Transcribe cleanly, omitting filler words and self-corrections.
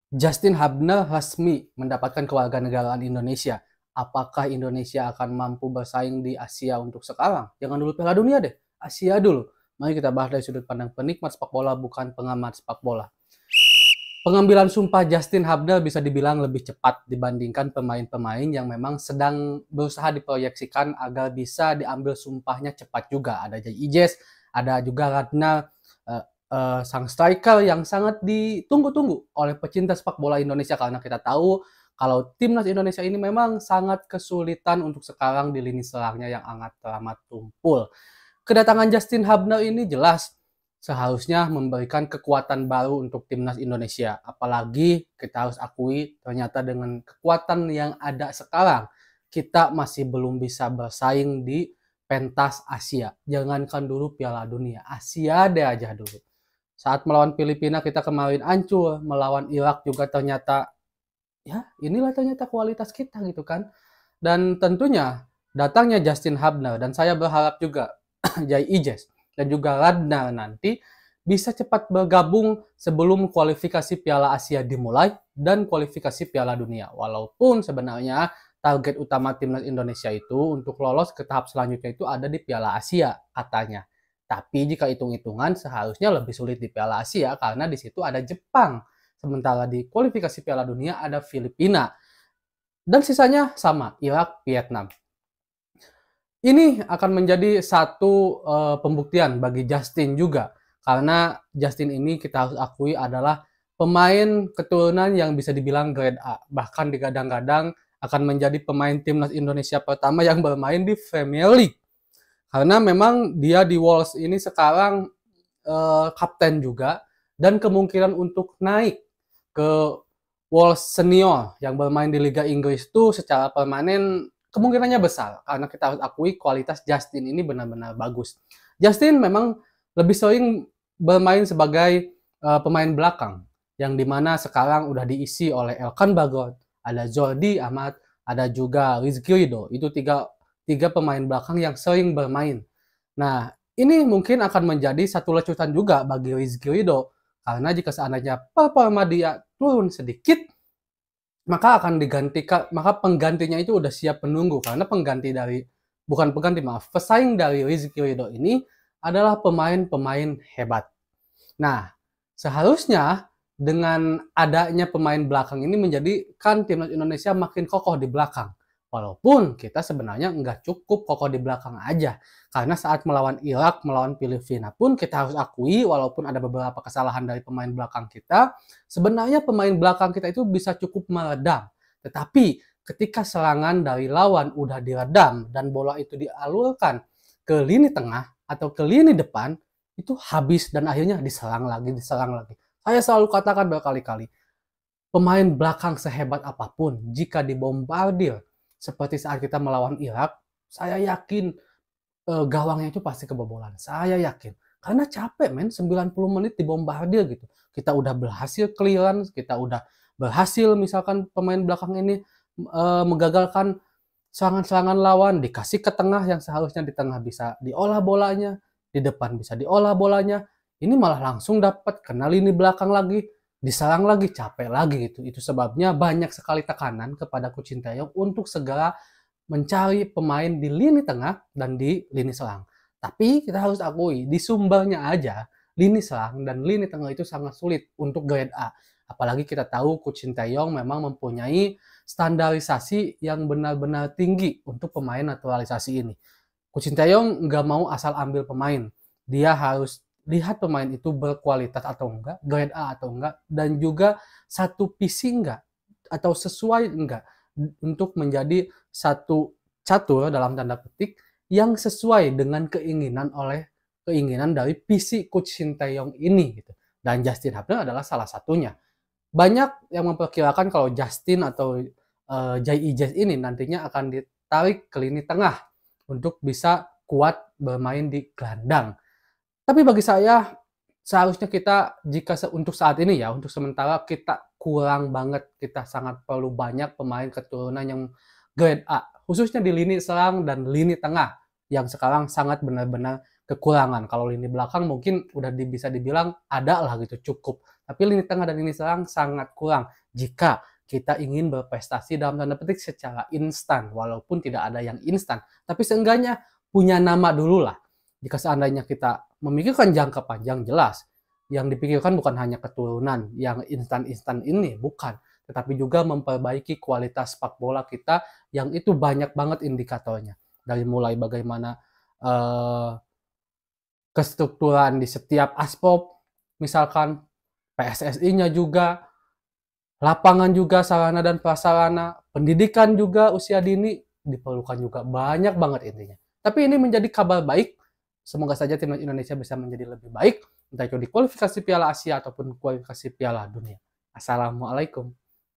Justin Hubner resmi mendapatkan kewarganegaraan Indonesia. Apakah Indonesia akan mampu bersaing di Asia untuk sekarang? Jangan dulu Piala Dunia deh, Asia dulu. Mari kita bahas dari sudut pandang penikmat sepak bola, bukan pengamat sepak bola. Pengambilan sumpah Justin Hubner bisa dibilang lebih cepat dibandingkan pemain-pemain yang memang sedang berusaha diproyeksikan agar bisa diambil sumpahnya cepat juga. Ada Jay Ijes, ada juga Ratna, sang striker yang sangat ditunggu-tunggu oleh pecinta sepak bola Indonesia, karena kita tahu kalau timnas Indonesia ini memang sangat kesulitan untuk sekarang di lini serangnya yang amat teramat tumpul. Kedatangan Justin Hubner ini jelas seharusnya memberikan kekuatan baru untuk timnas Indonesia. Apalagi kita harus akui ternyata dengan kekuatan yang ada sekarang, kita masih belum bisa bersaing di pentas Asia. Jangankan dulu Piala Dunia, Asia deh aja dulu. Saat melawan Filipina kita kemarin hancur, melawan Irak juga ternyata, ya inilah ternyata kualitas kita gitu kan. Dan tentunya datangnya Justin Hubner, dan saya berharap juga Jai Ijes dan juga Radna nanti bisa cepat bergabung sebelum kualifikasi Piala Asia dimulai dan kualifikasi Piala Dunia. Walaupun sebenarnya target utama timnas Indonesia itu untuk lolos ke tahap selanjutnya itu ada di Piala Asia katanya. Tapi jika hitung-hitungan seharusnya lebih sulit di Piala Asia karena di situ ada Jepang. Sementara di kualifikasi Piala Dunia ada Filipina. Dan sisanya sama, Irak, Vietnam. Ini akan menjadi satu pembuktian bagi Justin juga, karena Justin ini kita harus akui adalah pemain keturunan yang bisa dibilang grade A, bahkan digadang-gadang akan menjadi pemain timnas Indonesia pertama yang bermain di Premier League, karena memang dia di Wolves ini sekarang kapten juga, dan kemungkinan untuk naik ke Wolves senior yang bermain di Liga Inggris itu secara permanen kemungkinannya besar, karena kita harus akui kualitas Justin ini benar-benar bagus. Justin memang lebih sering bermain sebagai pemain belakang, yang dimana sekarang udah diisi oleh Elkan Bagot, ada Jordi Amat, ada juga Rizky Ridho. Itu tiga pemain belakang yang sering bermain. Nah, ini mungkin akan menjadi satu lecutan juga bagi Rizky Ridho, karena jika seandainya performa dia turun sedikit, maka penggantinya itu udah siap menunggu, karena pesaing dari Rizky Ridho ini adalah pemain-pemain hebat. Nah, seharusnya dengan adanya pemain belakang ini menjadikan timnas Indonesia makin kokoh di belakang. Walaupun kita sebenarnya nggak cukup kokoh di belakang aja. Karena saat melawan Irak, melawan Filipina pun kita harus akui, walaupun ada beberapa kesalahan dari pemain belakang kita, sebenarnya pemain belakang kita itu bisa cukup meredam. Tetapi ketika serangan dari lawan udah diredam dan bola itu dialurkan ke lini tengah atau ke lini depan, itu habis dan akhirnya diserang lagi, diserang lagi. Saya selalu katakan berkali-kali, pemain belakang sehebat apapun, jika dibombardir seperti saat kita melawan Irak, saya yakin gawangnya itu pasti kebobolan. Saya yakin. Karena capek men, 90 menit dibombardir gitu. Kita udah berhasil clearance, kita udah berhasil misalkan pemain belakang ini menggagalkan serangan-serangan lawan, dikasih ke tengah yang seharusnya di tengah bisa diolah bolanya, di depan bisa diolah bolanya. Ini malah langsung dapat kena lini belakang lagi, diserang lagi, capek lagi gitu. Itu sebabnya banyak sekali tekanan kepada Coach Sinteyong untuk segera mencari pemain di lini tengah dan di lini serang. Tapi kita harus akui, di Sumbernya aja, lini serang dan lini tengah itu sangat sulit untuk grade A. Apalagi kita tahu Coach Sinteyong memang mempunyai standarisasi yang benar-benar tinggi untuk pemain naturalisasi ini. Coach Sinteyong nggak mau asal ambil pemain. Dia harus lihat pemain itu berkualitas atau enggak, grade A atau enggak, dan juga satu visi enggak, atau sesuai enggak untuk menjadi satu catur dalam tanda petik yang sesuai dengan keinginan dari visi Coach Sinteyong ini gitu. Dan Justin Hubner adalah salah satunya. Banyak yang memperkirakan kalau Justin atau Jai Ijes ini nantinya akan ditarik ke lini tengah untuk bisa kuat bermain di gelandang. Tapi bagi saya, seharusnya kita jika untuk saat ini ya, untuk sementara kita kurang banget, kita sangat perlu banyak pemain keturunan yang grade A, khususnya di lini serang dan lini tengah yang sekarang sangat benar-benar kekurangan. Kalau lini belakang mungkin udah bisa dibilang ada lah gitu, cukup. Tapi lini tengah dan lini serang sangat kurang jika kita ingin berprestasi dalam tanda petik secara instan, walaupun tidak ada yang instan. Tapi seenggaknya punya nama dulu lah. Jika seandainya kita memikirkan jangka panjang, jelas. Yang dipikirkan bukan hanya keturunan yang instan-instan ini, bukan. Tetapi juga memperbaiki kualitas sepak bola kita yang itu banyak banget indikatornya. Dari mulai bagaimana kestrukturan di setiap aspek, misalkan PSSI-nya juga, lapangan juga, sarana dan prasarana, pendidikan juga usia dini diperlukan juga, banyak banget intinya. Tapi ini menjadi kabar baik, semoga saja timnas Indonesia bisa menjadi lebih baik, entah itu di kualifikasi Piala Asia ataupun kualifikasi Piala Dunia. Assalamualaikum.